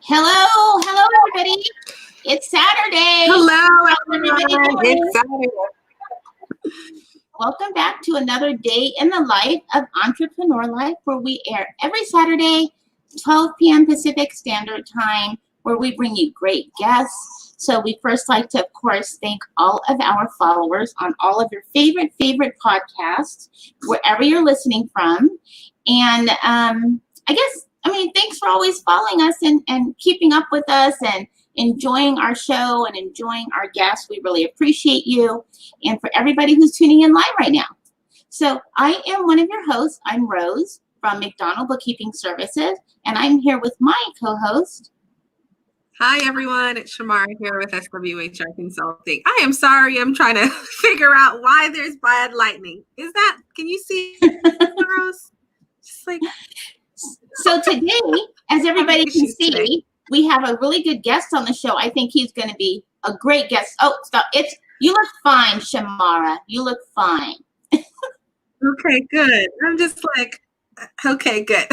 Hello, everybody. It's Saturday. Hello, everybody. It's Saturday. Welcome back to another day in the life of Entrepreneur Life, where we air every Saturday, 12 p.m. Pacific Standard Time, where we bring you great guests. So we first like to, of course, thank all of our followers on all of your favorite podcasts, wherever you're listening from. And thanks for always following us and keeping up with us and enjoying our show and enjoying our guests. We really appreciate you. And for everybody who's tuning in live right now. So I am one of your hosts. I'm Rose from McDonald Bookkeeping Services, and I'm here with my co-host. Hi, everyone. It's Shamara here with SWHR Consulting. I am sorry. I'm trying to figure out why there's bad lightning. Can you see, Rose? Just like... So today, as everybody can see, we have a really good guest on the show. I think he's going to be a great guest. Oh, stop. You look fine, Shamara. You look fine. Okay, good. I'm just like, okay, good.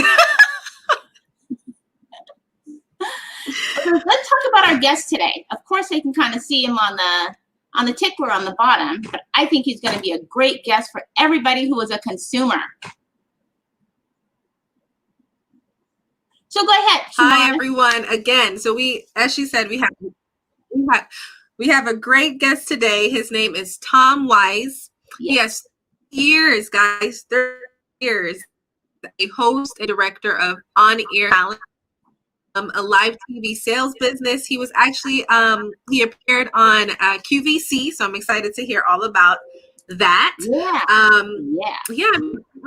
So let's talk about our guest today. Of course, they can kind of see him on the tickler on the bottom, but I think he's going to be a great guest for everybody who is a consumer. So go ahead, Shamara. Hi, everyone. Again, so as she said, we have a great guest today. His name is Tom Wise. Yes. He has 30 years, a host and director of On-Air Talent, a live TV sales business. He was actually, he appeared on QVC, so I'm excited to hear all about that. Yeah.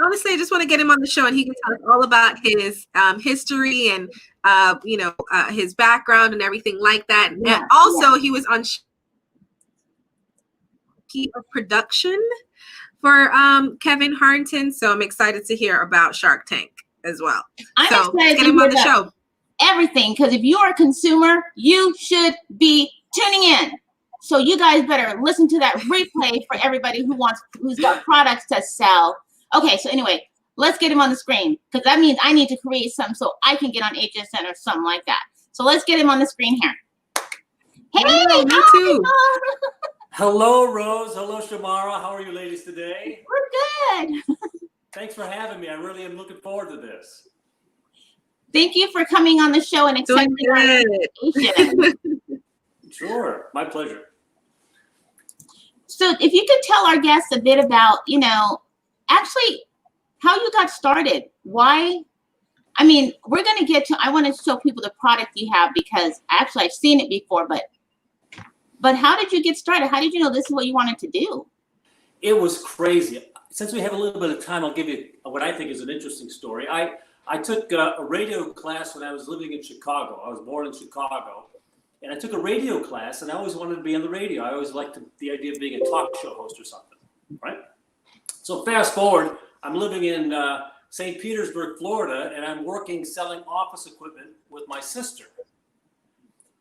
Honestly, I just want to get him on the show and he can tell us all about his history and his background and everything like that. Yeah, and also he was on production for Kevin Harrington, so I'm excited to hear about Shark Tank as well. I'm so excited let's get him on the show. Everything, because if you are a consumer, you should be tuning in. So you guys better listen to that replay for everybody who's got products to sell. Okay, so anyway, let's get him on the screen, because that means I need to create something so I can get on HSN or something like that. So let's get him on the screen here. Hey, me too. Hello, Rose. Hello, Shamara. How are you ladies today? We're good. Thanks for having me. I really am looking forward to this. Thank you for coming on the show and accepting our invitation. Sure, my pleasure. So if you could tell our guests a bit about, actually how you got started. Why? I mean, we're going to get to, I want to show people the product you have, because actually I've seen it before, but how did you get started? How did you know this is what you wanted to do? It was crazy. Since we have a little bit of time, I'll give you what I think is an interesting story. I took a radio class when I was living in Chicago. I was born in Chicago. And I took a radio class, and I always wanted to be on the radio. I always liked the idea of being a talk show host or something, right? So fast forward, I'm living in St. Petersburg, Florida, and I'm working selling office equipment with my sister.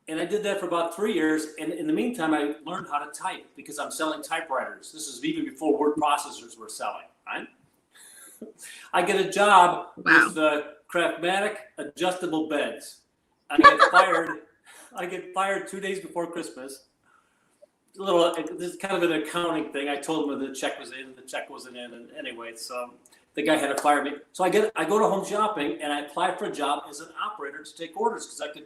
And I did that for about 3 years. And in the meantime, I learned how to type, because I'm selling typewriters. This is even before word processors were selling, right? I get a job with Craftmatic adjustable beds. I get fired 2 days before Christmas. This is kind of an accounting thing. I told him the check was in, the check wasn't in, and anyway, so the guy had to fire me. So I go to Home Shopping and I apply for a job as an operator to take orders, because I could,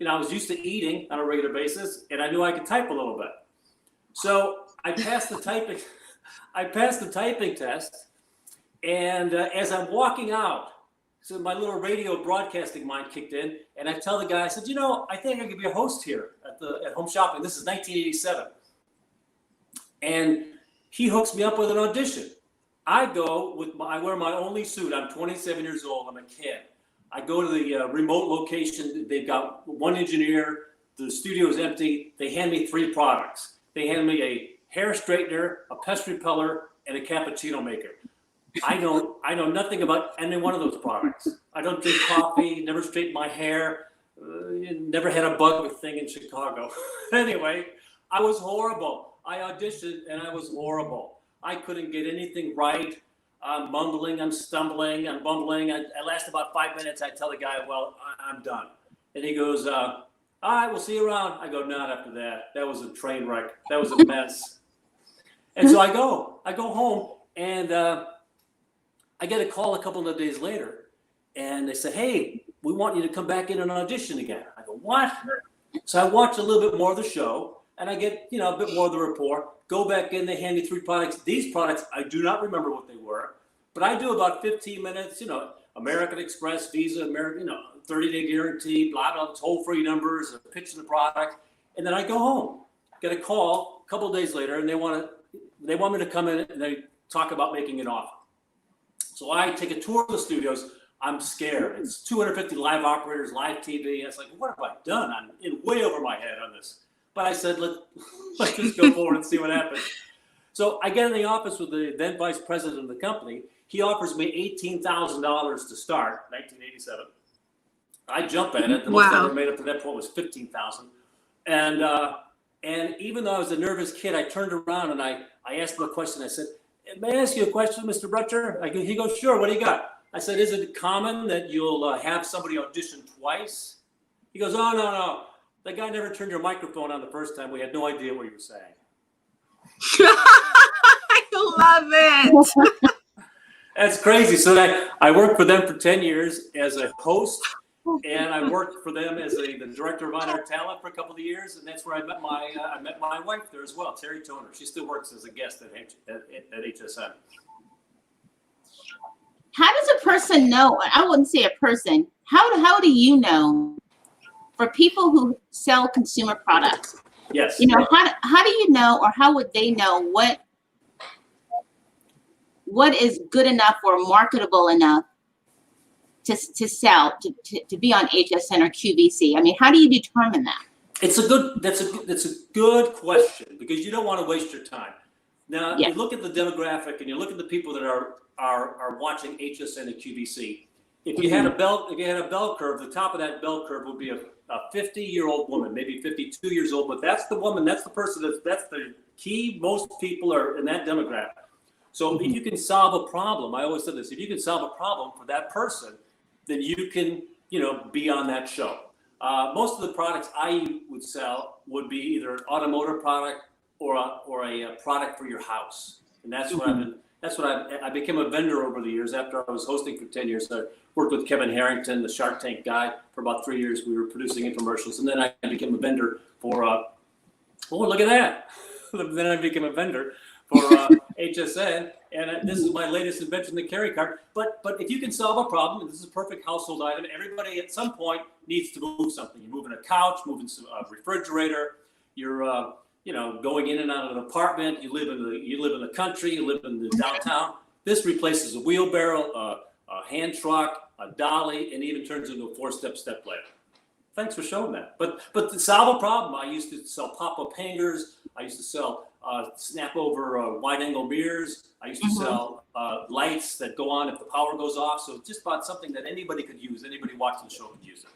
I was used to eating on a regular basis and I knew I could type a little bit. So I passed the typing test, and as I'm walking out, so my little radio broadcasting mind kicked in, and I tell the guy, I said, I think I could be a host here at Home Shopping. This is 1987. And he hooks me up with an audition. I wear my only suit. I'm 27 years old. I'm a kid. I go to the remote location. They've got one engineer. The studio is empty. They hand me 3 products. They hand me a hair straightener, a pest repeller, and a cappuccino maker. I know nothing about any one of those products. I don't drink coffee, never straightened my hair, never had a bug thing in Chicago. Anyway, I was horrible. I auditioned and I was horrible. I couldn't get anything right. I'm mumbling, I'm stumbling, I'm bumbling. I last about 5 minutes. I tell the guy, well, I'm done. And he goes, all right, we'll see you around. I go, not after that. That was a train wreck. That was a mess. And so I go home, and I get a call a couple of days later, and they say, hey, we want you to come back in and audition again. I go, what? So I watch a little bit more of the show, and I get, a bit more of the report. Go back in, they hand me 3 products. These products, I do not remember what they were, but I do about 15 minutes, American Express, Visa, American, 30-day guarantee, blah, blah, toll-free numbers, a picture of the product. And then I go home, get a call a couple of days later, and they want me to come in and they talk about making an offer. So I take a tour of the studios. I'm scared. It's 250 live operators, live TV. It's like, what have I done? I'm in way over my head on this. But I said, let's just go forward and see what happens. So I get in the office with the then vice president of the company. He offers me $18,000 to start, 1987. I jump at it. The most I ever made up to that point was $15,000. And even though I was a nervous kid, I turned around and I asked him a question. I said, may I ask you a question, Mr. Brutcher? He goes, sure, what do you got? I said, is it common that you'll have somebody audition twice? He goes, oh, no. The guy never turned your microphone on the first time. We had no idea what you were saying. I love it. That's crazy. So I worked for them for 10 years as a host, and I worked for them as the director of on-air talent for a couple of years, and that's where I met my wife there as well, Terry Toner. She still works as a guest at HSN. How does a person know? I wouldn't say a person. How do you know? For people who sell consumer products, yes. How do you know, or how would they know what is good enough or marketable enough to sell, to be on HSN or QVC? I mean, how do you determine that? That's a good question, because you don't want to waste your time. Now, you look at the demographic and you look at the people that are watching HSN and QVC. If you had a bell curve, the top of that bell curve would be a 50-year-old woman, maybe 52 years old, but that's the woman, that's the person, that's the key. Most people are in that demographic. So if you can solve a problem, I always said this, if you can solve a problem for that person, then you can, be on that show. Most of the products I would sell would be either an automotive product or a product for your house. And that's what I became a vendor over the years. After I was hosting for 10 years, I worked with Kevin Harrington, the Shark Tank guy, for about 3 years. We were producing infomercials, and then I became a vendor for. Look at that! Then I became a vendor for HSN, and this is my latest invention, the KerryKart. But if you can solve a problem, and this is a perfect household item. Everybody at some point needs to move something. You're moving a couch, moving a refrigerator. You're going in and out of an apartment. You live in the country. You live in the downtown. This replaces a wheelbarrow, a hand truck, a dolly, and even turns into a 4-step ladder. Thanks for showing that. But to solve a problem, I used to sell pop-up hangers. I used to sell snap-over wide-angle mirrors. I used to sell lights that go on if the power goes off. So just about something that anybody could use. Anybody watching the show could use it.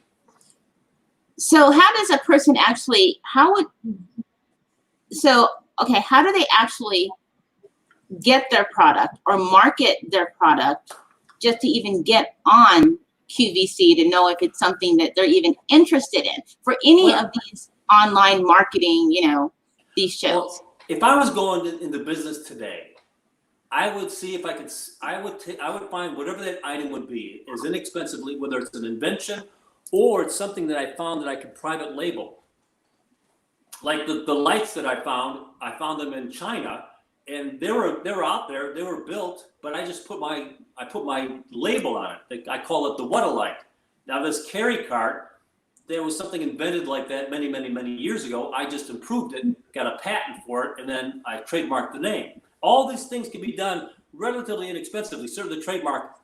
So how does a person actually? How do they actually get their product or market their product just to even get on QVC, to know if it's something that they're even interested in for any of these online marketing, these shows? Well, if I was going into business today, I would see if I would find whatever that item would be as inexpensively, whether it's an invention or it's something that I found that I could private label. Like the lights that I found them in China, and they were out there, they were built, but I just put my label on it. I call it the What a Light. Now this KerryKart, there was something invented like that many, many, many years ago. I just improved it, got a patent for it, and then I trademarked the name. All these things can be done relatively inexpensively. Certainly the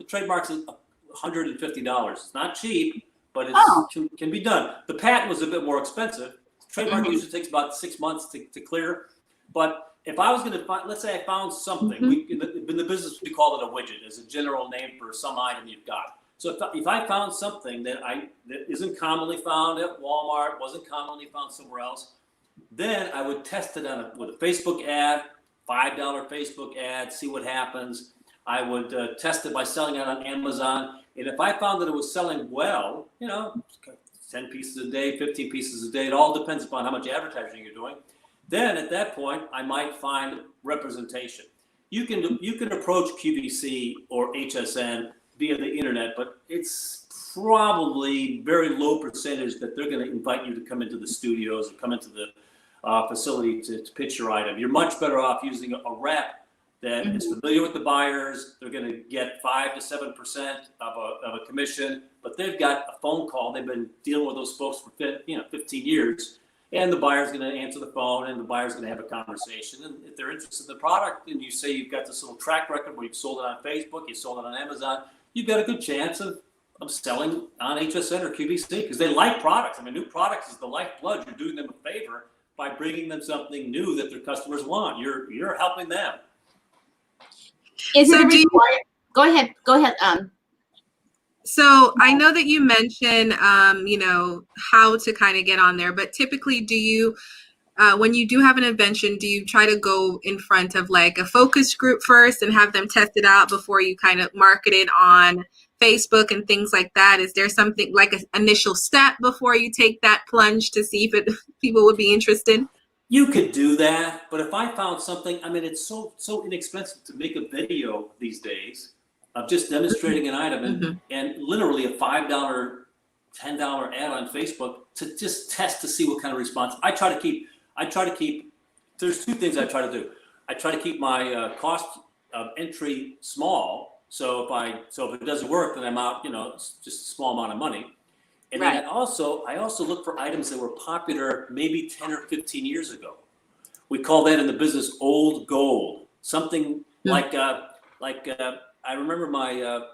trademark's $150. It's not cheap, but it can be done. The patent was a bit more expensive. Trademark usually takes about 6 months to clear. But if I was going to find, let's say I found something, in the business we call it a widget, as a general name for some item you've got. So if I found something that isn't commonly found at Walmart, wasn't commonly found somewhere else, then I would test it with a Facebook ad, $5 Facebook ad, see what happens. I would test it by selling it on Amazon. And if I found that it was selling well, 10 pieces a day, 15 pieces a day. It all depends upon how much advertising you're doing. Then at that point, I might find representation. You can approach QVC or HSN via the internet, but it's probably very low percentage that they're going to invite you to come into the studios or come into the facility to pitch your item. You're much better off using a rep that is familiar with the buyers. They're going to get 5 to 7% of a commission, but they've got a phone call. They've been dealing with those folks for 15 years. And the buyer's going to answer the phone, and the buyer's going to have a conversation. And if they're interested in the product, and you say you've got this little track record where you've sold it on Facebook, you sold it on Amazon, you've got a good chance of selling on HSN or QVC because they like products. I mean, new products is the lifeblood. You're doing them a favor by bringing them something new that their customers want. You're helping them. Is it required? Go ahead. So I know that you mentioned, how to kind of get on there, but typically do you, when you do have an invention, do you try to go in front of like a focus group first and have them test it out before you kind of market it on Facebook and things like that? Is there something like an initial step before you take that plunge to see if people would be interested? You could do that, but if I found something, I mean, it's so inexpensive to make a video these days of just demonstrating an item and literally a $5, $10 ad on Facebook to just test to see what kind of response. I try to keep, there's two things I try to do. I try to keep my cost of entry small. So if it doesn't work, then I'm out, it's just a small amount of money. And then I also look for items that were popular maybe 10 or 15 years ago. We call that in the business old gold. Something like I remember my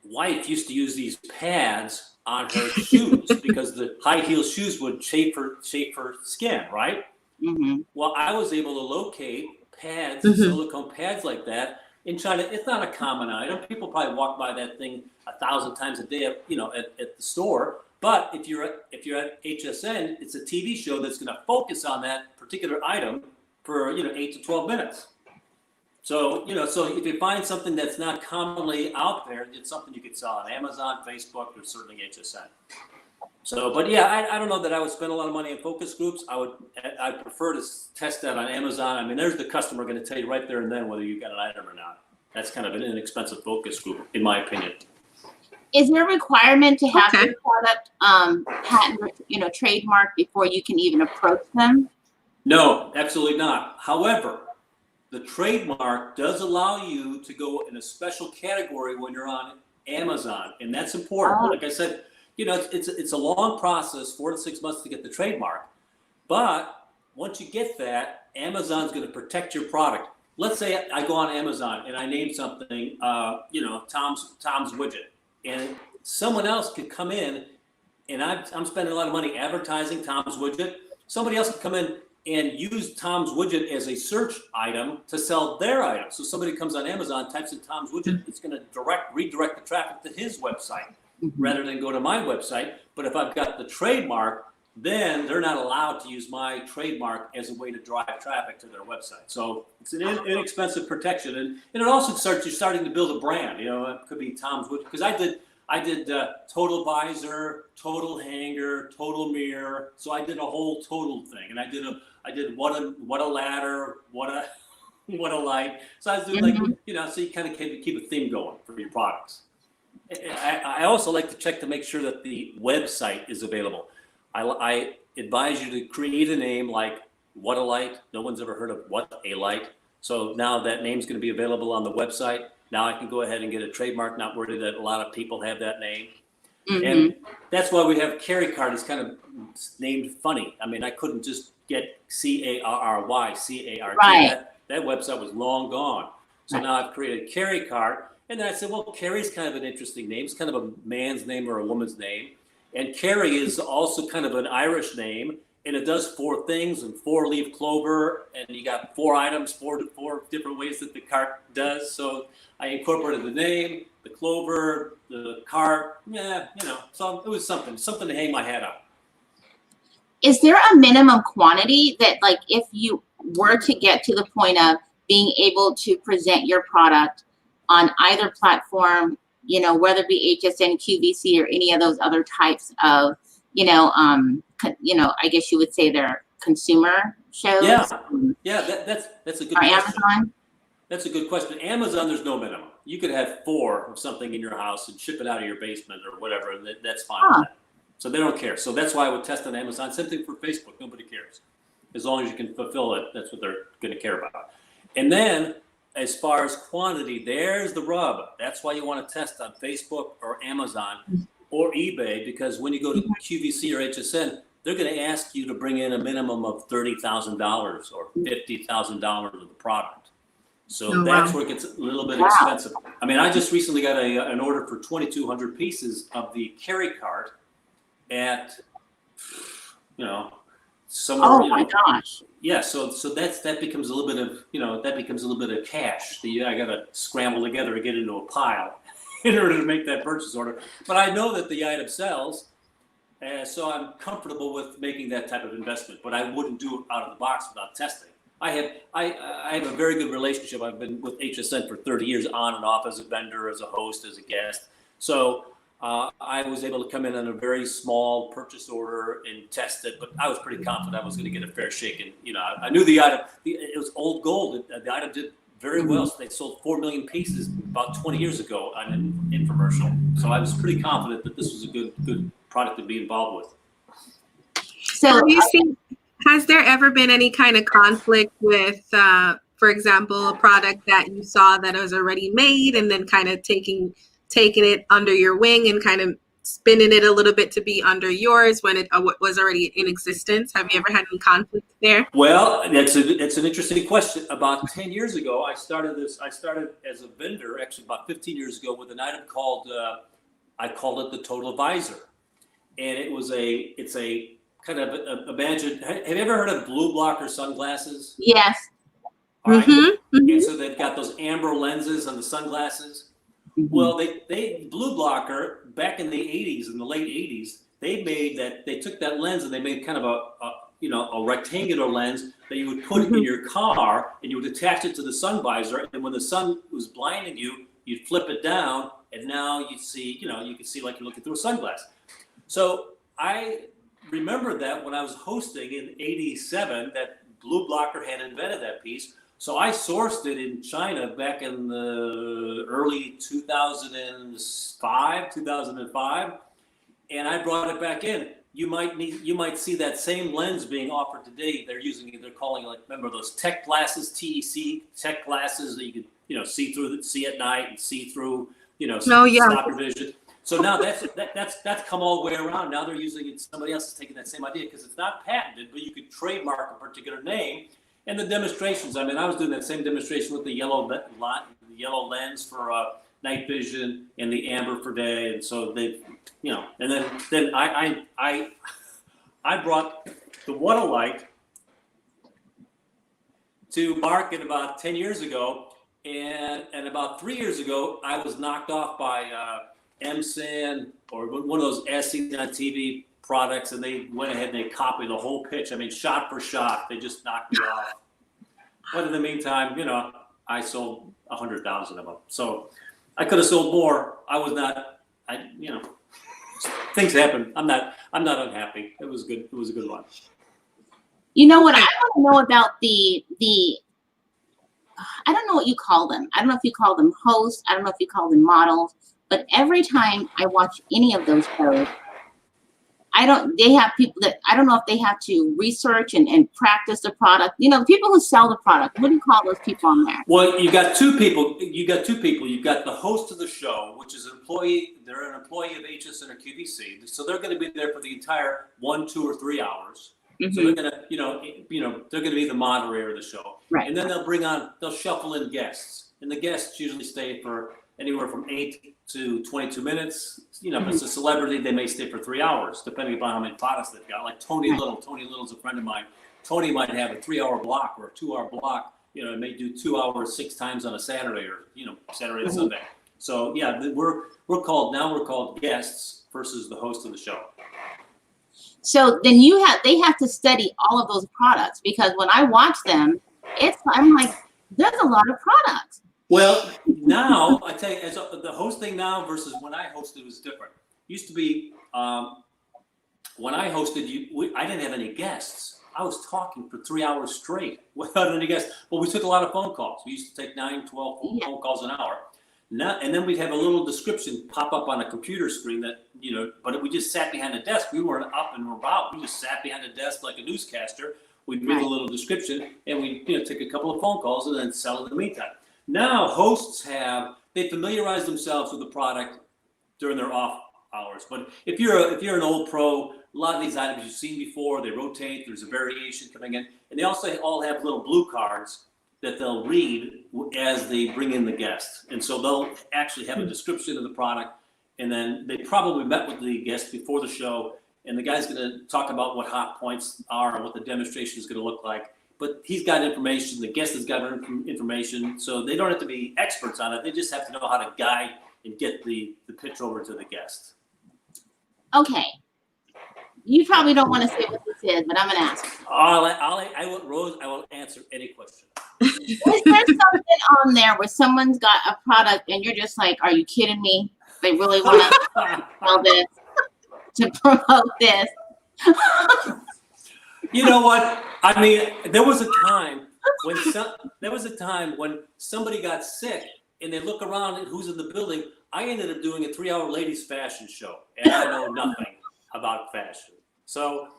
wife used to use these pads on her shoes because the high heel shoes would shape her skin, right? Mm-hmm. Well, I was able to locate pads, silicone pads like that in China. It's not a common item. People probably walk by that thing 1,000 times a day, at the store. But if you're at HSN, it's a TV show that's going to focus on that particular item for 8 to 12 minutes. So, so if you find something that's not commonly out there, it's something you could sell on Amazon, Facebook, or certainly HSN. So, but yeah, I don't know that I would spend a lot of money in focus groups. I prefer to test that on Amazon. I mean, there's the customer going to tell you right there and then whether you got an item or not. That's kind of an inexpensive focus group, in my opinion. Is there a requirement to have your product patent, trademark before you can even approach them? No, absolutely not. However, the trademark does allow you to go in a special category when you're on Amazon, and that's important. Like I said, it's a long process, 4 to 6 months to get the trademark. But once you get that, Amazon's going to protect your product. Let's say I go on Amazon and I name something, Tom's Widget, and someone else could come in, and I'm spending a lot of money advertising Tom's Widget. Somebody else could come in and use Tom's Widget as a search item to sell their item. So somebody comes on Amazon, types in Tom's Widget, it's going to redirect the traffic to his website rather than go to my website. But if I've got the trademark, then they're not allowed to use my trademark as a way to drive traffic to their website. So it's an inexpensive protection. And it also you're starting to build a brand. It could be Tom's Widget. Because I did total visor, total hanger, total mirror. So I did a whole total thing. And I did what a ladder, what a light. So I was doing so you kind of keep a theme going for your products. I also like to check to make sure that the website is available. I advise you to create a name like What a Light. No one's ever heard of What a Light. So now that name's going to be available on the website. Now I can go ahead and get a trademark, not worried that a lot of people have that name. And that's why we have KerryKart. It's kind of named funny. I mean, I couldn't just get CARRY, CART. Right. That website was long gone. So now I've created KerryKart. And then I said, well, Kerry's kind of an interesting name. It's kind of a man's name or a woman's name. And Kerry is also kind of an Irish name. And it does 4 things and 4-leaf clover. And you got 4 items, four different ways that the cart does. So I incorporated the name, the clover, the cart. So it was something to hang my hat on. Is there a minimum quantity that, like, if you were to get to the point of being able to present your product on either platform, whether it be HSN, QVC, or any of those other types of I guess you would say they're consumer shows. Yeah, that's a good or question. Amazon. That's a good question. Amazon, there's no minimum. You could have 4 of something in your house and ship it out of your basement or whatever, and that's fine with that. So they don't care. So that's why I would test on Amazon. Same thing for Facebook. Nobody cares. As long as you can fulfill it, that's what they're going to care about. And then as far as quantity, there's the rub. That's why you want to test on Facebook or Amazon or eBay, because when you go to QVC or HSN, they're going to ask you to bring in a minimum of $30,000 or $50,000 of the product. So that's where it gets a little bit expensive. I mean, I just recently got an order for 2,200 pieces of the KerryKart at, somewhere. Oh my gosh. Yeah, so that becomes a little bit of cash that I got to scramble together to get into a pile in order to make that purchase order. But I know that the item sells, so I'm comfortable with making that type of investment. But I wouldn't do it out of the box without testing. I have a very good relationship. I've been with HSN for 30 years, on and off, as a vendor, as a host, as a guest. So I was able to come in on a very small purchase order and test it, but I was pretty confident I was going to get a fair shake. And I knew the item. It was old gold. The item did very well. So they sold 4 million pieces about 20 years ago on an infomercial. So I was pretty confident that this was a good product to be involved with. So has there ever been any kind of conflict with, for example, a product that you saw that was already made and then kind of taking it under your wing and kind of spinning it a little bit to be under yours when it was already in existence? Have you ever had any conflict there? Well, it's an interesting question. About 10 years ago, I started as a vendor, actually about 15 years ago, with an item called, I called it the Total Visor. And it's a kind of imagine, have you ever heard of blue blocker sunglasses? Yes. All right. And so they've got those amber lenses on the sunglasses. Well, they blue blocker back in the 80s, in the late 80s, they took that lens and they made kind of a rectangular lens that you would put in your car, and you would attach it to the sun visor, and when the sun was blinding you, you'd flip it down, and now you could see like you're looking through a sunglass. So I remember that when I was hosting in '87, that Blue Blocker had invented that piece. So I sourced it in China back in the early 2005, and I brought it back in. You might see that same lens being offered today. They're calling it, remember those tech glasses, TEC tech glasses that you could see at night and see through, stop your vision. So now that's come all the way around. Now they're using it. Somebody else is taking that same idea because it's not patented, but you could trademark a particular name. And the demonstrations. I mean, I was doing that same demonstration with the yellow lens for night vision and the amber for day. And so they, and then I brought the What-A-Light to market about 10 years ago, and about 3 years ago, I was knocked off by MSN or one of those SCTV products, and they went ahead and they copied the whole pitch. I mean, shot for shot, they just knocked me off. But in the meantime, I sold 100,000 of them. So I could have sold more. I was not. Things happen. I'm not unhappy. It was good. It was a good one. You know what I want to know about the I don't know what you call them. I don't know if you call them hosts. I don't know if you call them models. But every time I watch any of those shows, they have people that, I don't know if they have to research and practice the product. The people who sell the product, what do you call those people on there? Well, you got two people. You've got the host of the show, which is an employee. They're an employee of HSN or QVC. So they're going to be there for the entire 1, 2, or 3 hours. Mm-hmm. So they're going to, they're going to be the moderator of the show. Right. And then they'll shuffle in guests. And the guests usually stay for anywhere from 8 to 22 minutes. If it's a celebrity, they may stay for 3 hours, depending upon how many products they've got. Like Tony Little. Tony Little's a friend of mine. Tony might have a 3-hour block or a 2-hour block. It may do 2 hours 6 times on a Saturday, or Saturday and Sunday. So yeah, we're called guests versus the host of the show. So then they have to study all of those products, because when I watch them, I'm like, there's a lot of products. Well, now I tell you, the hosting now versus when I hosted was different. Used to be when I hosted you, I didn't have any guests. I was talking for 3 hours straight without any guests. Well, we took a lot of phone calls. We used to take 9, 12 phone calls an hour. And then we'd have a little description pop up on a computer screen that, but we just sat behind the desk. We weren't up and about. We just sat behind the desk like a newscaster. We'd read a little description and we'd take a couple of phone calls and then sell in the meantime. Now hosts they familiarize themselves with the product during their off hours. But if you're an old pro, a lot of these items you've seen before, they rotate, there's a variation coming in. And they also all have little blue cards that they'll read as they bring in the guest. And so they'll actually have a description of the product, and then they probably met with the guest before the show, and the guy's gonna talk about what hot points are and what the demonstration is gonna look like. But he's got information, the guest has got information, so they don't have to be experts on it, they just have to know how to guide and get the pitch over to the guest. Okay. You probably don't want to say what this is, but I'm going to ask. Rose, I will answer any question. Is there something on there where someone's got a product and you're just like, are you kidding me? They really want to sell this, to promote this. You know what? I mean, there was a time when somebody got sick and they look around at who's in the building. I ended up doing a 3-hour ladies fashion show, and I know nothing about fashion. So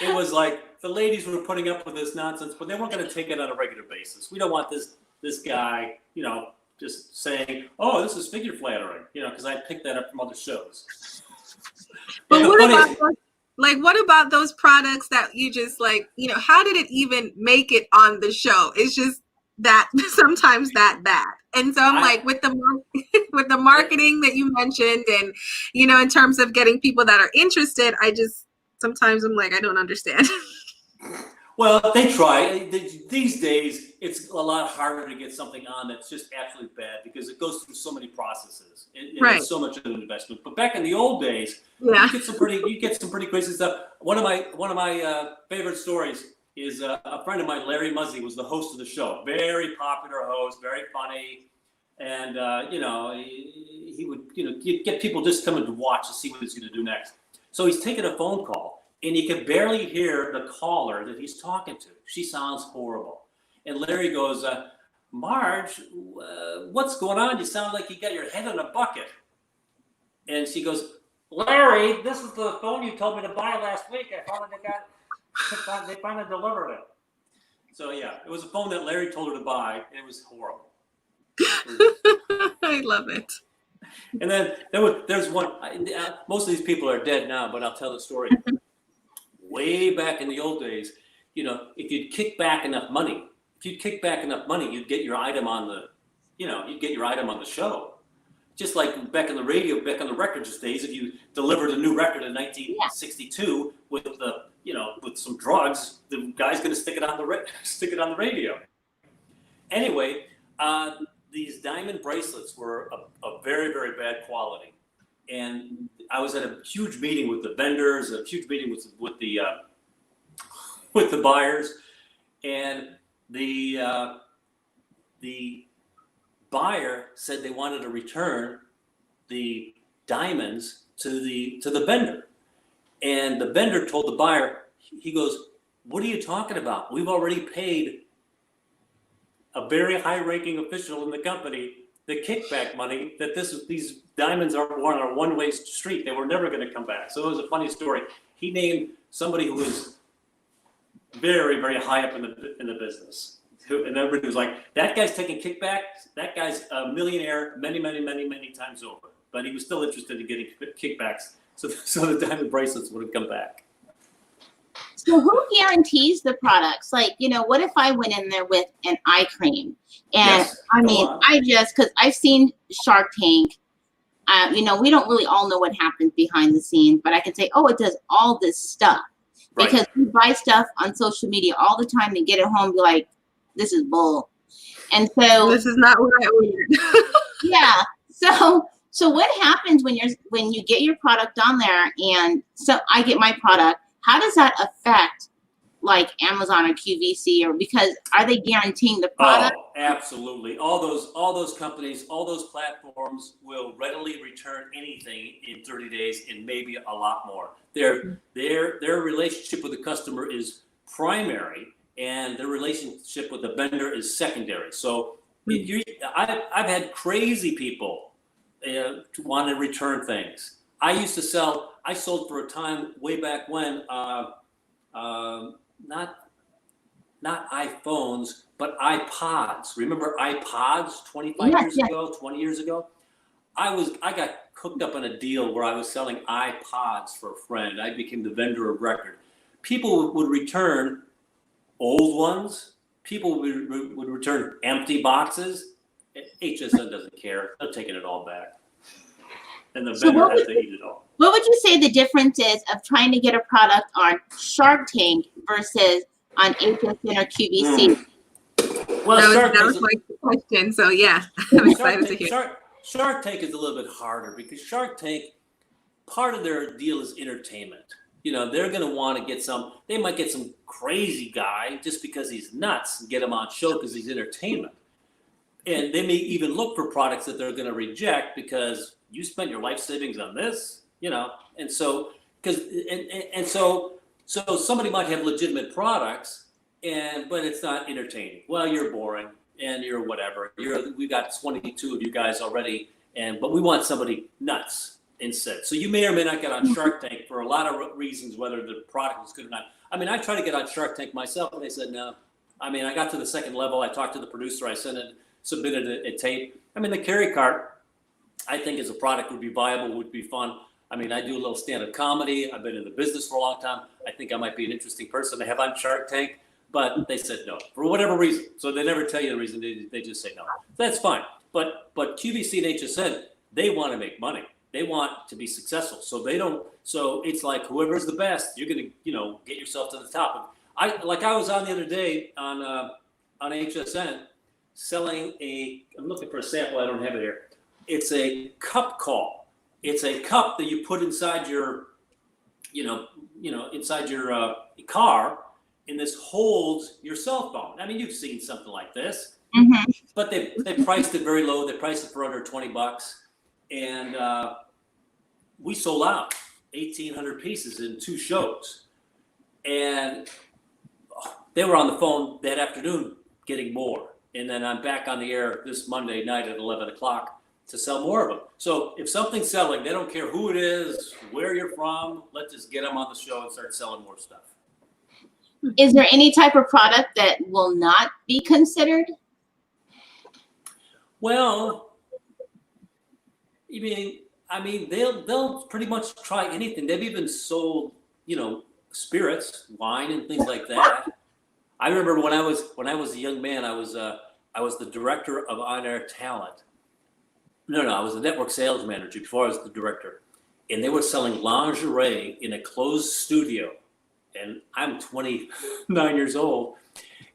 it was like the ladies were putting up with this nonsense, but they weren't going to take it on a regular basis. We don't want this guy, just saying, "Oh, this is figure flattering," because I picked that up from other shows. But what about those products that you just how did it even make it on the show? It's just that sometimes that bad. And so I'm with the marketing that you mentioned, and in terms of getting people that are interested, sometimes I'm I don't understand. Well, they try. These days, it's a lot harder to get something on that's just absolutely bad because it goes through so many processes. It's so much of an investment. But back in the old days, you get some pretty crazy stuff. One of my favorite stories is a friend of mine, Larry Muzzy, was the host of the show. Very popular host, very funny, and he would get people just coming to watch to see what he's going to do next. So he's taking a phone call, and you can barely hear the caller that he's talking to. She sounds horrible, and Larry goes, "Marge, what's going on? You sound like you got your head in a bucket." And she goes, "Larry, this is the phone you told me to buy last week. I finally they finally delivered it." So yeah, it was a phone that Larry told her to buy, and it was horrible. I love it. And then there's one. Most of these people are dead now, but I'll tell the story. Way back in the old days, if you'd kick back enough money, you'd get your item on the show. Just like back on the radio, back on the records days, if you delivered a new record in 1962 with some drugs, the guy's going to stick it on the radio. Anyway, these diamond bracelets were a very, very bad quality, and I was at a huge meeting with the vendors, a huge meeting with the buyers, and the buyer said they wanted to return the diamonds to the vendor, and the vendor told the buyer, he goes, "What are you talking about? We've already paid a very high-ranking official in the company the kickback money that these diamonds are on a one-way street. They were never going to come back." So it was a funny story. He named somebody who was very, very high up in the business, and everybody was like, "That guy's taking kickbacks. That guy's a millionaire many, many, many, many times over." But he was still interested in getting kickbacks, so the diamond bracelets would have come back. So who guarantees the products? What if I went in there with an eye cream? And because I've seen Shark Tank, we don't really all know what happens behind the scenes, but I can say, oh, it does all this stuff. Right. Because we buy stuff on social media all the time and get it home and be like, this is bull. And so this is not what I ordered. Yeah. So what happens when you get your product on there, and so I get my product? How does that affect like Amazon or QVC, or because are they guaranteeing the product? Oh, absolutely. All those companies, all those platforms will readily return anything in 30 days and maybe a lot more. Their relationship with the customer is primary, and their relationship with the vendor is secondary. So I've had crazy people to want to return things. I sold for a time way back when, not iPhones, but iPods. Remember iPods 25 years ago, 20 years ago? I got hooked up on a deal where I was selling iPods for a friend. I became the vendor of record. People would return old ones. People would return empty boxes. HSN doesn't care. They're taking it all back. And the vendor has to eat it all. What would you say the difference is of trying to get a product on Shark Tank versus on HSN or QVC? Well, that was my question. So yeah, I'm excited to hear. Shark Tank is a little bit harder because Shark Tank, part of their deal is entertainment. You know, they're going to want to get they might get some crazy guy just because he's nuts and get him on show because he's entertainment. And they may even look for products that they're going to reject because you spent your life savings on this, you know. And so, so somebody might have legitimate products, but it's not entertaining. Well, you're boring and you're whatever. We got 22 of you guys already, but we want somebody nuts instead. So you may or may not get on Shark Tank for a lot of reasons, whether the product is good or not. I mean, I tried to get on Shark Tank myself, and they said no. I mean, I got to the second level. I talked to the producer. I submitted a tape. I mean, the KerryKart, I think as a product would be viable, would be fun. I mean, I do a little stand-up comedy. I've been in the business for a long time. I think I might be an interesting person to have on Shark Tank, but they said no for whatever reason. So they never tell you the reason. They just say no. That's fine. But QVC and HSN, they want to make money. They want to be successful. So they don't. So it's like whoever's the best, you're gonna get yourself to the top. I was on the other day on HSN selling I'm looking for a sample. I don't have it here. It's a cup call. It's a cup that you put inside your, inside your car, and this holds your cell phone. I mean, you've seen something like this, but they priced it very low. They priced it for under $20, and we sold out 1,800 pieces in 2 shows, and they were on the phone that afternoon getting more. And then I'm back on the air this Monday night at 11 o'clock to sell more of them. So if something's selling, they don't care who it is, where you're from. Let's just get them on the show and start selling more stuff. Is there any type of product that will not be considered? Well, I mean, they'll pretty much try anything. They've even sold, spirits, wine, and things like that. I remember when I was a young man, I was the director of on-air talent. No, I was the network sales manager before I was the director, and they were selling lingerie in a closed studio, and I'm 29 years old,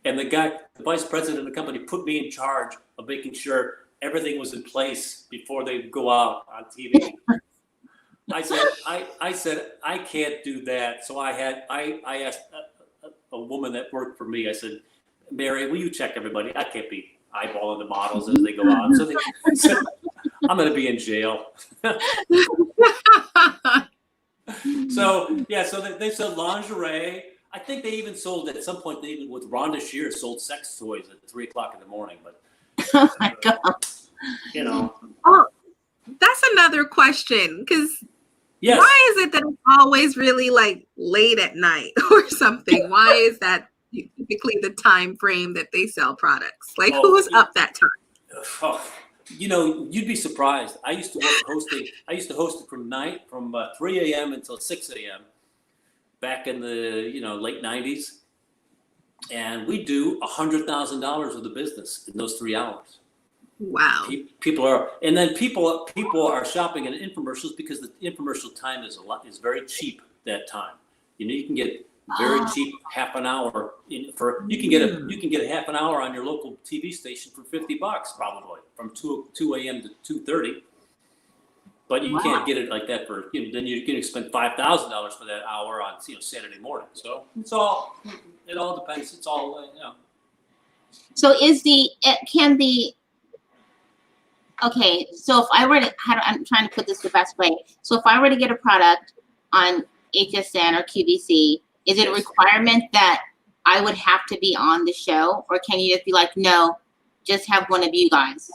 and the vice president of the company put me in charge of making sure everything was in place before they go out on TV. I said I can't do that, so I asked a woman that worked for me. I said, Mary, will you check everybody? I can't be eyeballing the models as they go on. So they said, I'm going to be in jail. So they sold lingerie. I think they even sold at some point. They even with Rhonda Shear sold sex toys at 3 o'clock in the morning. But oh my God, Oh, that's another question because. Yes. Why is it that it's always really like late at night or something? Why is that typically the time frame that they sell products? Like who's up that time? You'd be surprised. I used to work hosting. I used to host it from 3 a.m. until 6 a.m. back in the late 90s, and we do $100,000 of the business in those 3 hours. Wow. People are shopping in infomercials because the infomercial time is very cheap that time. You can get very cheap half an hour you can get a half an hour on your local TV station for $50 probably from 2 a.m. to 2:30. But you can't get it like that for, then you're going to spend $5,000 for that hour on, Saturday morning. So it all depends. It's all, So okay, so if I were to, I'm trying to put this the best way. So if I were to get a product on HSN or QVC, is it a requirement that I would have to be on the show, or can you just be like, no, just have one of you guys?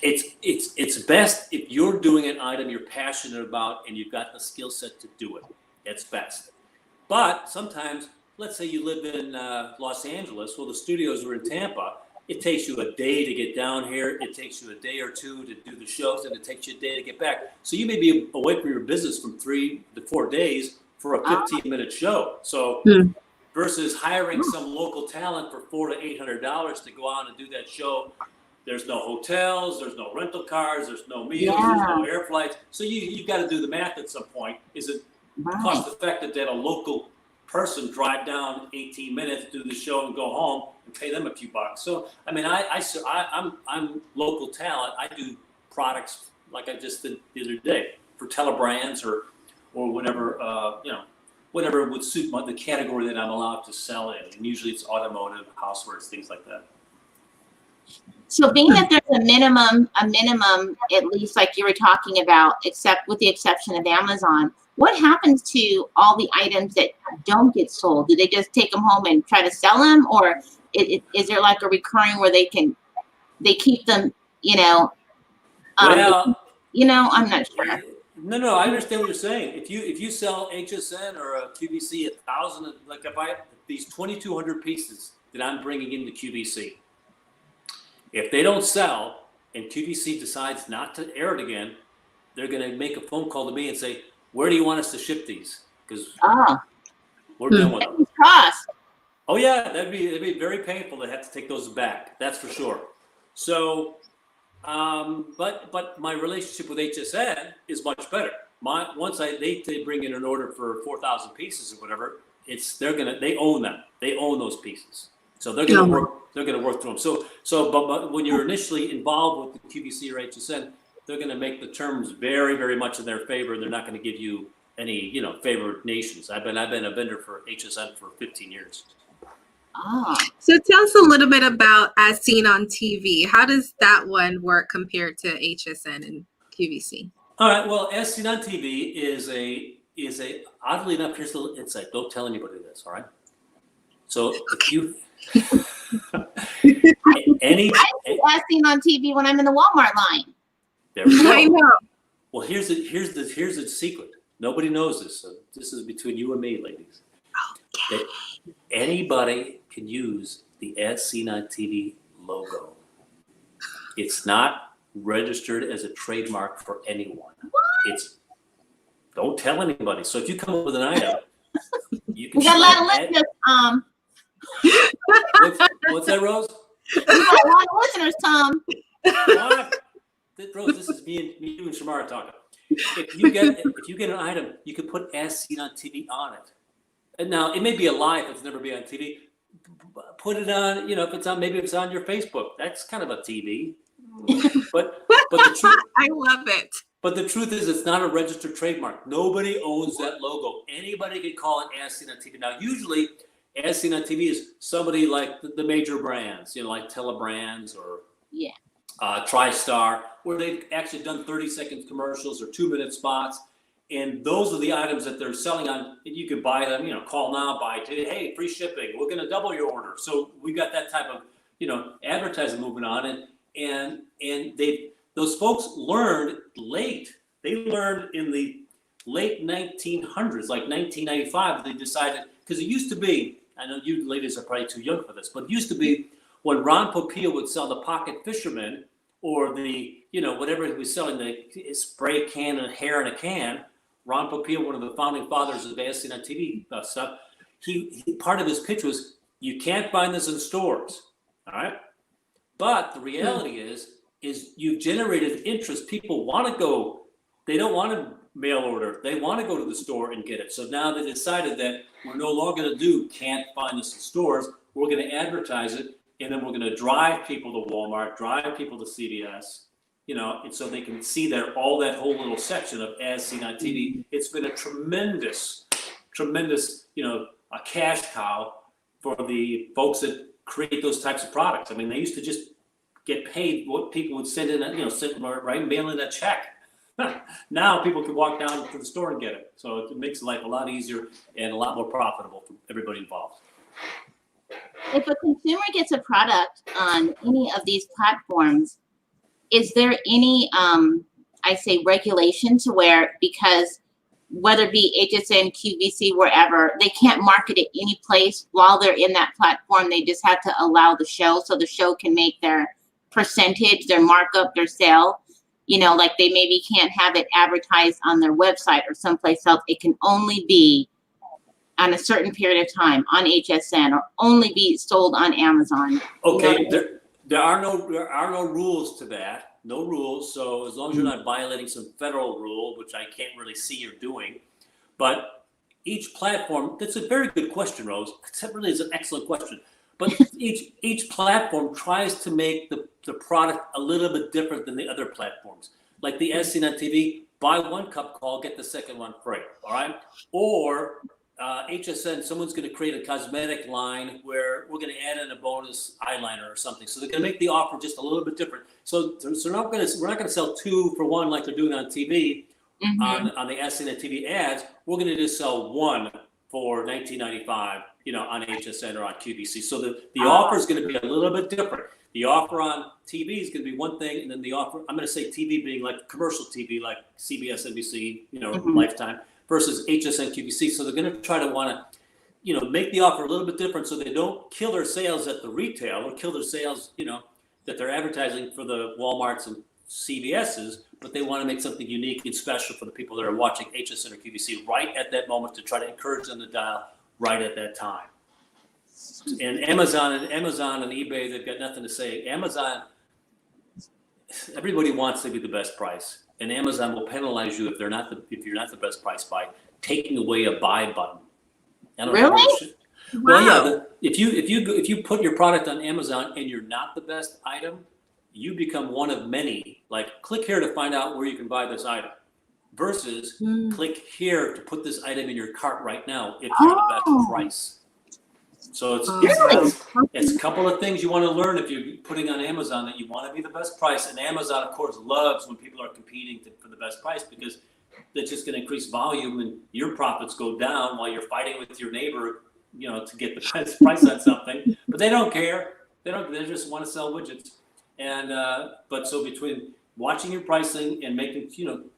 It's best if you're doing an item you're passionate about and you've got the skill set to do it. It's best. But sometimes, let's say you live in Los Angeles, well, the studios are in Tampa. It takes you a day to get down here. It takes you a day or two to do the shows, and it takes you a day to get back. So you may be away from your business from 3 to 4 days for a 15-minute show. So versus hiring some local talent for $400 to $800 to go out and do that show, there's no hotels, there's no rental cars, there's no meals, there's no air flights. So you've got to do the math at some point. Is it cost effective to have a local person drive down 18 minutes, do the show, and go home and pay them a few bucks? So I mean, I'm local talent. I do products like I just did the other day for telebrands or whatever whatever would suit the category that I'm allowed to sell in. And usually it's automotive, housewares, things like that. So being that there's a minimum, at least like you were talking about, except with the exception of Amazon, what happens to all the items that don't get sold? Do they just take them home and try to sell them, or is there like a recurring where they keep them? I'm not sure. No, I understand what you're saying. If you sell HSN or a QVC 1,000, like if I have these 2,200 pieces that I'm bringing into QVC, if they don't sell and QVC decides not to air it again, they're going to make a phone call to me and say, where do you want us to ship these? Because we're done with them. Cost. Oh yeah, that'd be very painful to have to take those back. That's for sure. So, but my relationship with HSN is much better. Once they bring in an order for 4,000 pieces or whatever, they own them. They own those pieces. So they're going to work through them. But when you're initially involved with the QVC or HSN, they're going to make the terms very, very much in their favor. They're not going to give you any, favored nations. I've been a vendor for HSN for 15 years. So tell us a little bit about As Seen on TV. How does that one work compared to HSN and QVC? All right. Well, As Seen on TV is a oddly enough. Here's a little insight. Don't tell anybody this. All right. So if you As Seen on TV when I'm in the Walmart line. There we go. I know. Well, here's the secret. Nobody knows this. So this is between you and me, ladies. Okay. That anybody can use the As Seen on TV logo. It's not registered as a trademark for anyone. Don't tell anybody. So if you come up with an item, you can. We got a lot of listeners, What's that, Rose? We got a lot of listeners, Tom. What? Rose, this is me, you, and Shamara talking. If you get an item, you can put As Seen on TV on it. And now it may be a lie if it's never been on TV. Put it on, if it's on, maybe it's on your Facebook. That's kind of a TV. But the truth, I love it. But the truth is, it's not a registered trademark. Nobody owns that logo. Anybody can call it As Seen on TV. Now, usually, As Seen on TV is somebody like the major brands, like Telebrands or TriStar, where they've actually done 30-second commercials or 2-minute spots. And those are the items that they're selling on. And you can buy them, call now, buy today. Hey, free shipping. We're going to double your order. So we got that type of, advertising moving on. And those folks learned late. They learned in the late 1900s, like 1995, they decided, because it used to be, I know you ladies are probably too young for this, but it used to be when Ron Popeil would sell the Pocket Fisherman or the, whatever he was selling, the spray can and hair in a can, Ron Popeil, one of the founding fathers of As Seen on TV stuff, he part of his pitch was, you can't find this in stores, all right? But the reality is you've generated interest. People want to go, they don't want to mail order. They want to go to the store and get it. So now they decided that we're no longer going to do can't find this in stores. We're going to advertise it, and then we're going to drive people to Walmart, drive people to CVS, and so they can see all that whole little section of as seen on TV. It's been a tremendous, a cash cow for the folks that create those types of products. I mean, they used to just get paid what people would send in, mail in a check. Now people can walk down to the store and get it. So it makes life a lot easier and a lot more profitable for everybody involved. If a consumer gets a product on any of these platforms, is there any, regulation to where, because whether it be HSN, QVC, wherever, they can't market it any place while they're in that platform. They just have to allow the show so the show can make their percentage, their markup, their sale. Like they maybe can't have it advertised on their website or someplace else. It can only be on a certain period of time on HSN or only be sold on Amazon. Okay, there are no rules to that. No rules. So as long as you're not violating some federal rule, which I can't really see you're doing, but each platform, that's a very good question, Rose. That really is an excellent question. But each platform tries to make the product a little bit different than the other platforms. Like the SC on TV, buy one cup call, get the second one free. All right. Or HSN, someone's going to create a cosmetic line where we're going to add in a bonus eyeliner or something. So they're going to make the offer just a little bit different. So we're not going to sell 2 for 1 like they're doing on TV on the SC on TV ads. We're going to just sell 1 for $19.95. On HSN or on QVC. So the offer is going to be a little bit different. The offer on TV is going to be one thing, and then the offer, I'm going to say TV being like commercial TV, like CBS, NBC, Lifetime, versus HSN, QVC. So they're going to try to want to, make the offer a little bit different so they don't kill their sales at the retail or kill their sales, that they're advertising for the Walmarts and CVS's, but they want to make something unique and special for the people that are watching HSN or QVC right at that moment to try to encourage them to dial right at that time. And Amazon and eBay, they've got nothing to say. Amazon, everybody wants to be the best price, and Amazon will penalize you if you're not the best price by taking away a buy button. Really? Well, yeah. If you put your product on Amazon and you're not the best item, you become one of many. Like, click here to find out where you can buy this item. Versus click here to put this item in your cart right now if you're the best price. So it's a couple of things you want to learn if you're putting on Amazon, that you want to be the best price. And Amazon, of course, loves when people are competing for the best price, because that's just going to increase volume and your profits go down while you're fighting with your neighbor, to get the best price on something. But they don't care. They just want to sell widgets. And but so between watching your pricing and making, you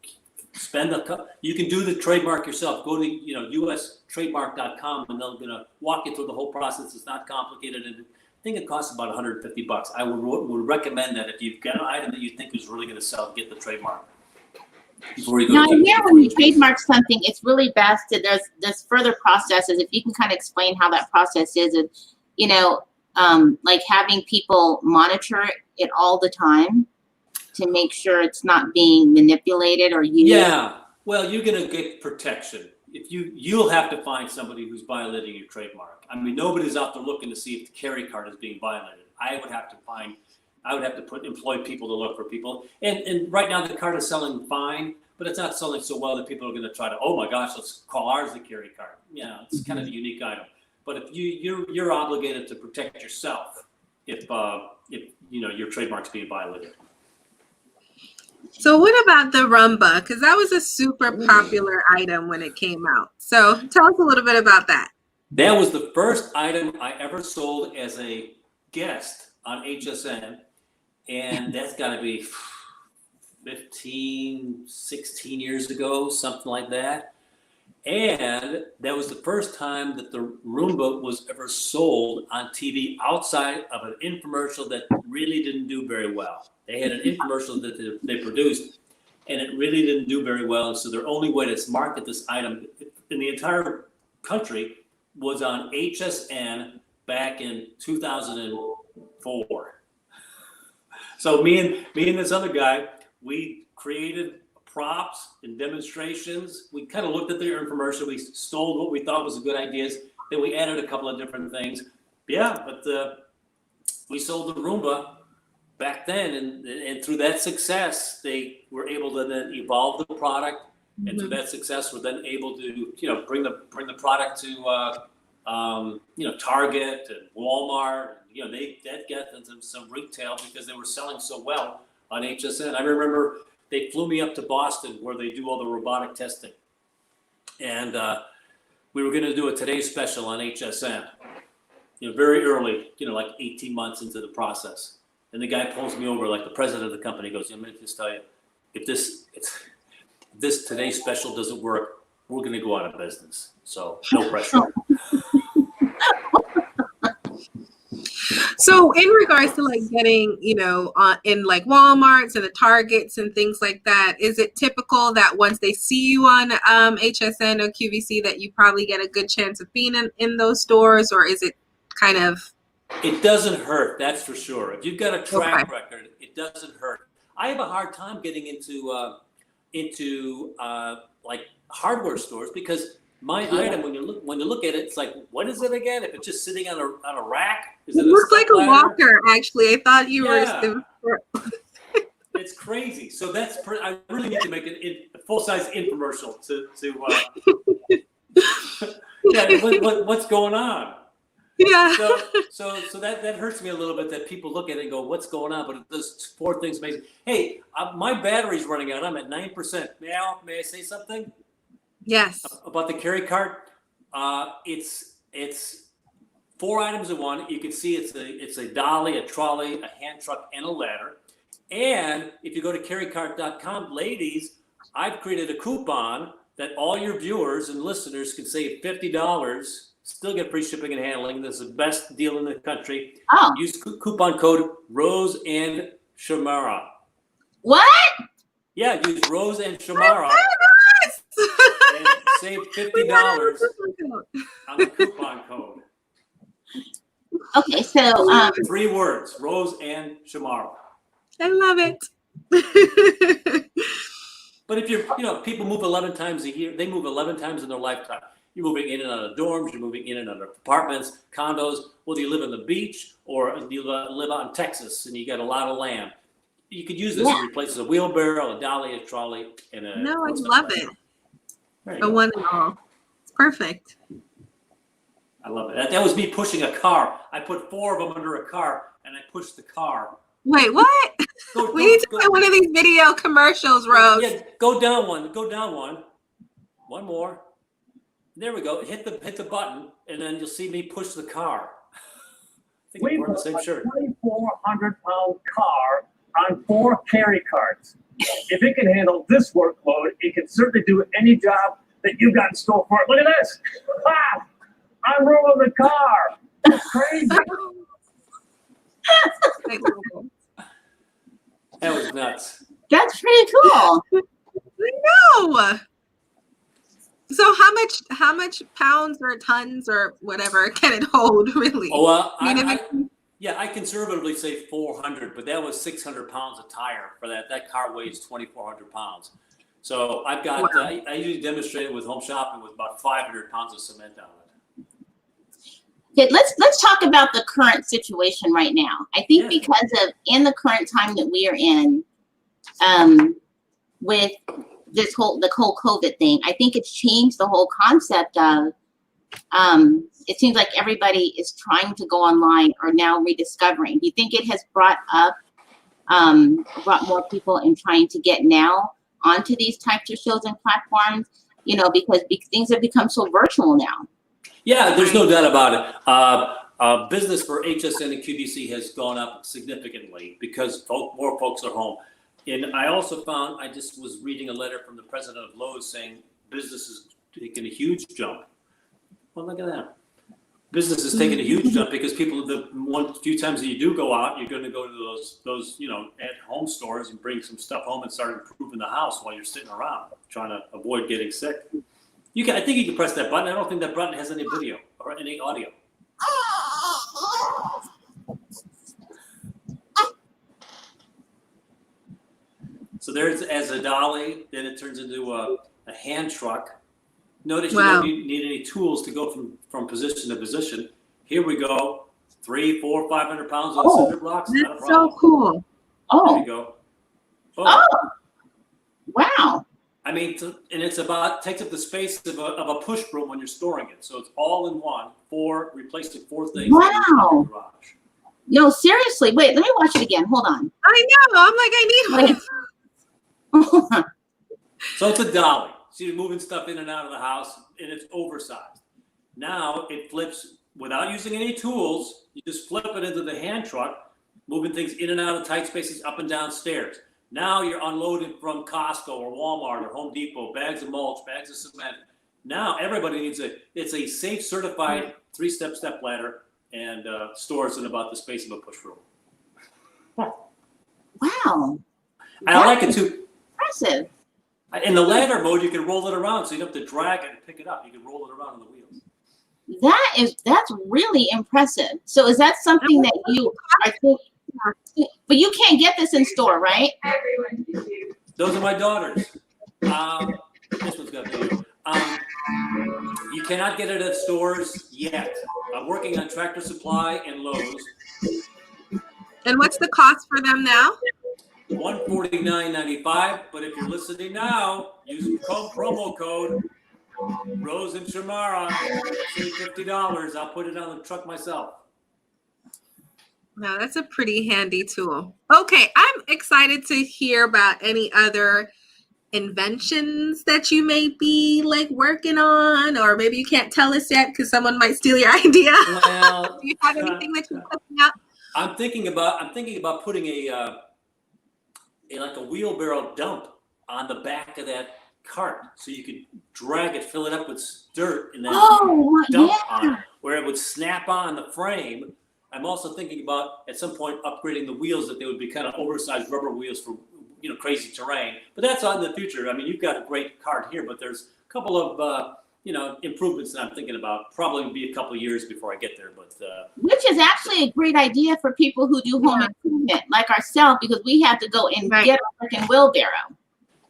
can do the trademark yourself. Go to ustrademark.com and they're going to walk you through the whole process. It's not complicated, and I think it costs about $150. I would recommend that if you've got an item that you think is really going to sell, get the trademark. Now, here when you trademark something, it's really best that there's further processes. If you can kind of explain how that process is, and like having people monitor it all the time to make sure it's not being manipulated or used. Yeah, well, you're going to get protection. If you'll have to find somebody who's violating your trademark. I mean, nobody's out there looking to see if the KerryKart is being violated. I would have to employ people to look for people. And right now the cart is selling fine, but it's not selling so well that people are going to try to, oh my gosh, let's call ours the KerryKart. Yeah, it's kind of a unique item. But if you're obligated to protect yourself if your trademark's being violated. So what about the Roomba? Because that was a super popular item when it came out. So tell us a little bit about that. That was the first item I ever sold as a guest on HSN. And that's got to be 15, 16 years ago, something like that. And that was the first time that the Roomba was ever sold on TV outside of an infomercial that really didn't do very well. They had an infomercial that they produced, and it really didn't do very well. And so their only way to market this item in the entire country was on HSN back in 2004. So me and this other guy, we created props and demonstrations. We kind of looked at their infomercial. We stole what we thought was good ideas. Then we added a couple of different things. Yeah, but we sold the Roomba back then, and through that success, they were able to then evolve the product, and through that success, were then able to bring the product to Target and Walmart. That got them some retail because they were selling so well on HSN. I remember they flew me up to Boston where they do all the robotic testing, and we were going to do a Today Special on HSN. Very early, like 18 months into the process. And the guy pulls me over, like the president of the company, goes, "I'm going to just tell you, if this Today Special doesn't work, we're going to go out of business. So no pressure." So in regards to like getting, in like Walmarts and the Targets and things like that, is it typical that once they see you on HSN or QVC that you probably get a good chance of being in those stores, or is it kind of? It doesn't hurt, that's for sure. If you've got a track record, it doesn't hurt. I have a hard time getting into like hardware stores because my item, when you look at it, it's like, what is it again? If it's just sitting on a rack, is it looks like a walker? Actually, I thought you were. It's crazy. So I really need to make a full-size infomercial to what's going on. Yeah. So that hurts me a little bit that people look at it and go, what's going on? But it does 4 things amazing. Hey, my battery's running out. I'm at 9%. May I say something? Yes. About the KerryKart. It's 4 items in one. You can see it's a dolly, a trolley, a hand truck, and a ladder. And if you go to KerryKart.com, ladies, I've created a coupon that all your viewers and listeners can save $50. Still get free shipping and handling. This is the best deal in the country. Oh. Use coupon code Rose and Shamara. What? Yeah, use Rose and Shamara and save $50 on the coupon code. Okay, so 3 words: Rose and Shamara. I love it. But if people move 11 times a year. They move 11 times in their lifetime. You're moving in and out of dorms. You're moving in and out of apartments, condos. Whether you live on the beach or you live out in Texas and you got a lot of land, you could use this to replace a wheelbarrow, a dolly, a trolley, and a. No, I love it. A one and all. It's perfect. I love it. That was me pushing a car. I put 4 of them under a car and I pushed the car. Wait, what? We need to get one of these video commercials, Rose. Yeah, go down one. Go down one. One more. There we go. Hit the button, and then you'll see me push the car. I think we're on the same shirt. 2,400-pound car on 4 KerryKarts. If it can handle this workload, it can certainly do any job that you got in store for it. Look at this. Ah, I'm rolling the car. That's crazy. That was nuts. that's pretty cool. No. So how much pounds or tons or whatever can it hold, really? Oh, well, I conservatively say 400, but that was 600 pounds of tire for that. That car weighs 2,400 pounds. So I've got, Wow. I usually demonstrate it with home shopping with about 500 pounds of cement on it. Okay, let's talk about the current situation right now. I think because of in the current time that we are in, with the whole COVID thing, I think it's changed the whole concept of. It seems like everybody is trying to go online or now rediscovering. Do you think it has brought more people in trying to get now onto these types of shows and platforms? Because things have become so virtual now. Yeah, there's no doubt about it. Business for HSN and QVC has gone up significantly because more folks are home. And I also found, I just was reading a letter from the president of Lowe's saying business is taking a huge jump. Well, look at that. Business is taking a huge jump because people, the few times that you do go out, you're going to go to those at-home stores and bring some stuff home and start improving the house while you're sitting around trying to avoid getting sick. I think you can press that button. I don't think that button has any video or any audio. So there's as a dolly, then it turns into a hand truck. Notice you don't need any tools to go from position to position. Here we go, 300, 400, 500 pounds on cinder blocks. That's so cool. Oh. you go. Oh. Wow. I mean, and it's takes up the space of a push broom when you're storing it. So it's all in one, replacing 4 things. Wow. In the garage. No, seriously. Wait, let me watch it again. Hold on. I know. I'm like, I need one. So it's a dolly. So you're moving stuff in and out of the house, and it's oversized. Now it flips without using any tools. You just flip it into the hand truck, moving things in and out of tight spaces, up and down stairs. Now you're unloading from Costco or Walmart or Home Depot, bags of mulch, bags of cement. Now everybody needs it's a safe certified 3-step step ladder, and stores in about the space of a push broom. Wow. I like it too. Impressive. In the ladder mode, you can roll it around, so you don't have to drag it and pick it up. You can roll it around on the wheels. That's really impressive. So is that something that you are thinking, but you can't get this in store, right? Those are my daughters. This one's got video. You cannot get it at stores yet. I'm working on Tractor Supply and Lowe's. And what's the cost for them now? $149.95. But if you're listening now, use promo code Rose and Shamara. Save $50. I'll put it on the truck myself. Now that's a pretty handy tool. Okay, I'm excited to hear about any other inventions that you may be like working on, or maybe you can't tell us yet because someone might steal your idea. Well, do you have anything that you're looking at? I'm thinking about putting a wheelbarrow dump on the back of that cart, so you could drag it, fill it up with dirt, and then dump on it, where it would snap on the frame. I'm also thinking about at some point upgrading the wheels, that they would be kind of oversized rubber wheels for crazy terrain. But that's on the future. I mean, you've got a great cart here, but there's a couple of improvements that I'm thinking about. Probably be a couple of years before I get there. But which is actually a great idea for people who do home improvement like ourselves, because we have to go and get a freaking wheelbarrow.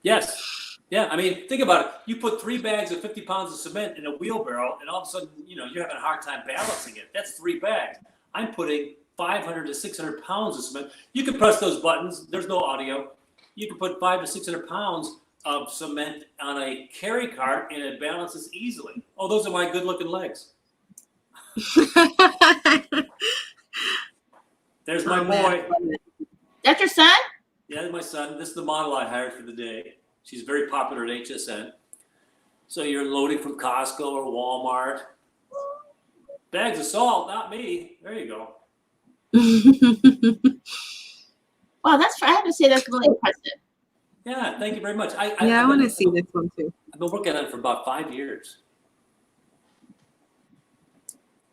Yes. Yeah, I mean, think about it. You put 3 bags of 50 pounds of cement in a wheelbarrow, and all of a sudden, you're having a hard time balancing it. That's 3 bags. I'm putting 500 to 600 pounds of cement. You can press those buttons. There's no audio. You can put 500 to 600 pounds of cement on a KerryKart, and it balances easily. Oh, those are my good-looking legs. There's my boy. That's your son? Yeah, that's my son. This is the model I hired for the day. She's very popular at HSN. So you're loading from Costco or Walmart. Bags of salt, not me. There you go. Wow, I have to say that's really impressive. Yeah, thank you very much. I want to see this one too. I've been working on it for about 5 years.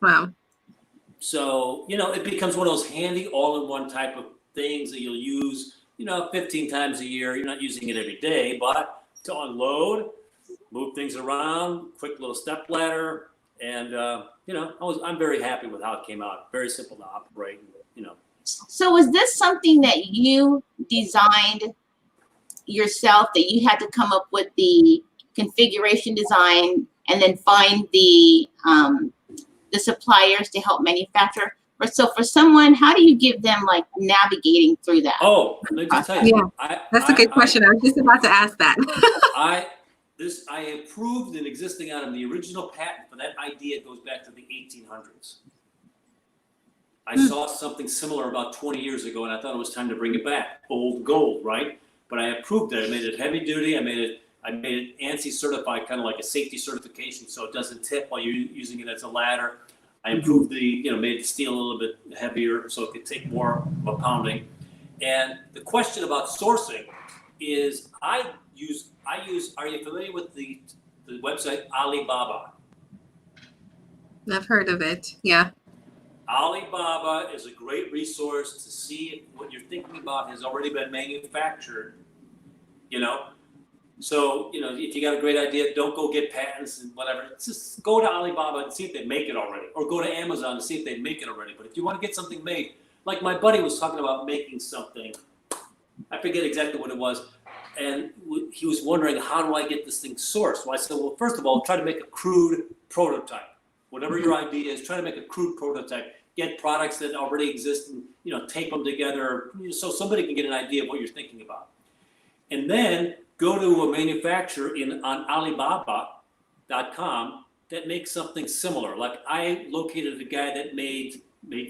Wow. So, it becomes one of those handy all-in-one type of things that you'll use, 15 times a year. You're not using it every day, but to unload, move things around, quick little step ladder. And, I'm very happy with how it came out. Very simple to operate, So was this something that you designed yourself, that you had to come up with the configuration design and then find the suppliers to help manufacture? So for someone, how do you give them like navigating through that? Oh, let me just tell you. Yeah, that's a good question. I was just about to ask that. I approved an existing item. The original patent for that idea goes back to the 1800s. I saw something similar about 20 years ago, and I thought it was time to bring it back. Old gold, right? But I approved it. I made it heavy duty. I made it ANSI certified, kind of like a safety certification, so it doesn't tip while you're using it as a ladder. I improved made the steel a little bit heavier so it could take more of a pounding. And the question about sourcing is, are you familiar with the website Alibaba? I've heard of it. Yeah. Alibaba is a great resource to see if what you're thinking about has already been manufactured, So, if you got a great idea, don't go get patents and whatever. Just go to Alibaba and see if they make it already, or go to Amazon and see if they make it already. But if you want to get something made, like my buddy was talking about making something, I forget exactly what it was, and he was wondering, how do I get this thing sourced? Well, I said, well, first of all, try to make a crude prototype. Whatever your idea is, try to make a crude prototype. get products that already exist and, tape them together so somebody can get an idea of what you're thinking about. And then go to a manufacturer on Alibaba.com that makes something similar. Like I located a guy that made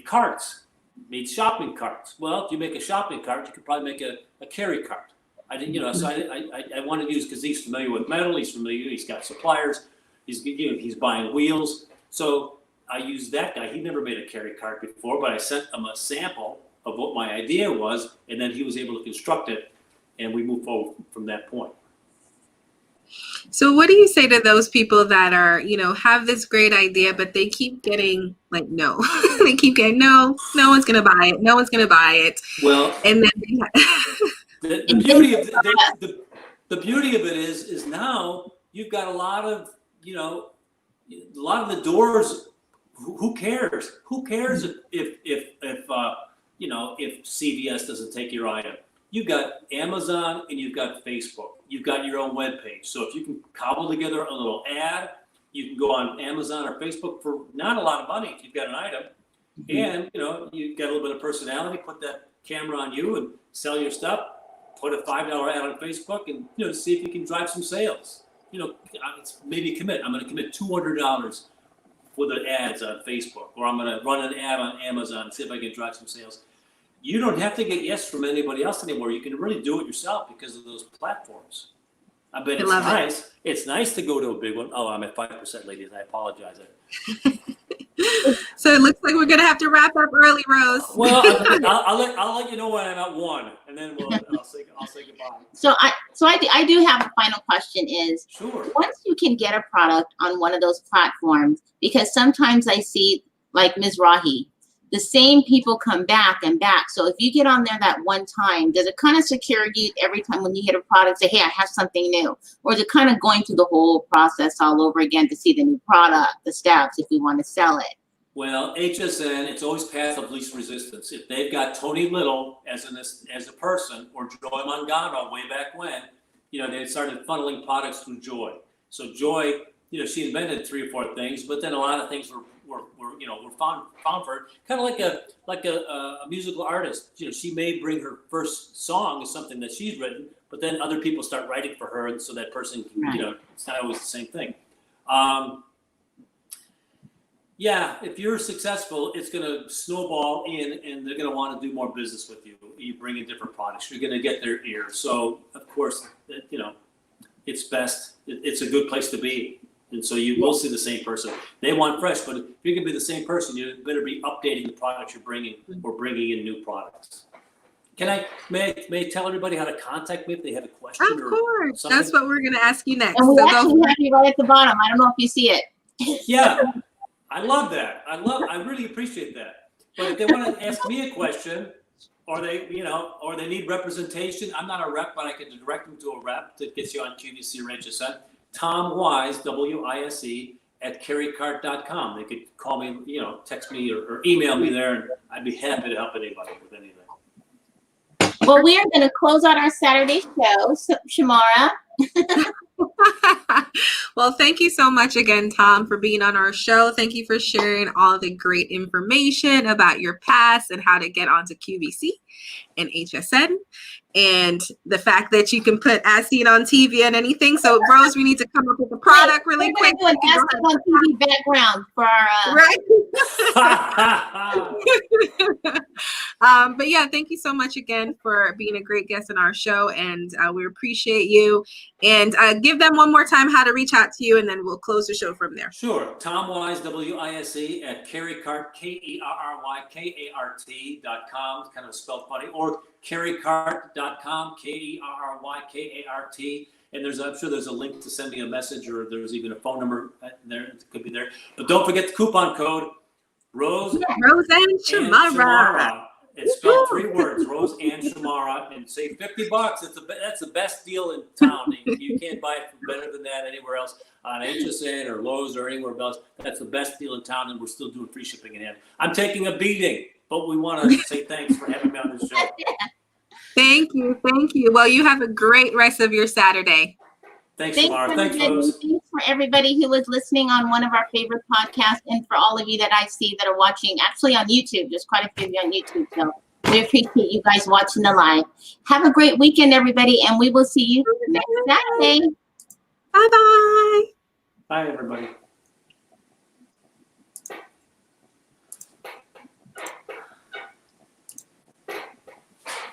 carts, made shopping carts. Well, if you make a shopping cart, you could probably make a KerryKart. I didn't, so I wanted to use, because he's familiar with metal, he's got suppliers, he's buying wheels. So I used that guy. He never made a KerryKart before, but I sent him a sample of what my idea was, and then he was able to construct it, and we moved forward from that point. So what do you say to those people that are, have this great idea, but they keep getting like, no, they keep getting, no one's going to buy it. No one's going to buy it. Well, and then the beauty of the beauty of it is now you've got a lot of the doors. Who cares? Who cares if CVS doesn't take your item? You've got Amazon and you've got Facebook. You've got your own webpage. So if you can cobble together a little ad, you can go on Amazon or Facebook for not a lot of money if you've got an item. And you've got a little bit of personality, put that camera on you and sell your stuff. Put a $5 ad on Facebook and see if you can drive some sales. It's maybe commit. I'm going to commit $200 for the ads on Facebook, or I'm going to run an ad on Amazon and see if I can drive some sales. You don't have to get yes from anybody else anymore. You can really do it yourself because of those platforms. I bet it's nice. It's nice to go to a big one. Oh, I'm at 5%, ladies. I apologize. So it looks like we're gonna have to wrap up early, Rose. Well, I'll let you know when I'm at 1, and then I'll say goodbye. So I do have a final question. Is sure. Once you can get a product on one of those platforms, because sometimes I see like Ms. Rahi, the same people come back and back. So if you get on there that one time, does it kind of secure you every time when you hit a product, say, hey, I have something new? Or is it kind of going through the whole process all over again to see the new product, the steps, if we want to sell it? Well, HSN, it's always path of least resistance. If they've got Tony Little as a person, or Joy Mangano way back when, they started funneling products through Joy. So Joy, she invented 3 or 4 things, but then a lot of things were found for her. Kind of like a musical artist. She may bring her first song as something that she's written, but then other people start writing for her, and so that person can, it's not always the same thing. Yeah, if you're successful, it's going to snowball in, and they're going to want to do more business with you. You bring in different products, you're going to get their ear. So, of course, it's best. It's a good place to be. And so you will see the same person. They want fresh, but if you're going to be the same person, you better be updating the products you're bringing or bringing in new products. May I tell everybody how to contact me if they have a question? Of course. That's what we're going to ask you next. And we actually have you right at the bottom. I don't know if you see it. Yeah. I love that. I really appreciate that. But if they want to ask me a question, or they need representation, I'm not a rep, but I can direct them to a rep that gets you on QVC or HSN. Tom Wise, WISE, at KerryKart.com. They could call me, text me or email me there, and I'd be happy to help anybody with anything. Well, we are going to close out our Saturday show, Shamara. Well, thank you so much again, Tom, for being on our show. Thank you for sharing all the great information about your past and how to get onto QVC and HSN, and the fact that you can put as seen on TV and anything. So, Rose, we need to come up with a product really quick. We're going to do an as seen on TV background for our right. But yeah, thank you so much again for being a great guest on our show, and we appreciate you. And give them one more time how to reach out to you, and then we'll close the show from there. Sure. Tom Wise, WISE, at KerryKart, KerryKart.com. It's kind of spelled funny. Or KerryKart.com, KerryKart. And I'm sure there's a link to send me a message, or there's even a phone number there. It could be there. But don't forget the coupon code, Rose and Shamara. It's spelled 3 words, Rose and Shamara, and save $50. That's the best deal in town. You can't buy it better than that anywhere else on HSN or Lowe's or anywhere else. That's the best deal in town, and we're still doing free shipping in hand. I'm taking a beating, but we want to say thanks for having me on this show. Thank you. Well, you have a great rest of your Saturday. Thanks, Samara. Thanks, everybody. folks. Thanks for everybody who was listening on one of our favorite podcasts, and for all of you that I see that are watching actually on YouTube. There's quite a few of you on YouTube, so we appreciate you guys watching the live. Have a great weekend, everybody, and we will see you next Saturday. Bye-bye. Bye, everybody.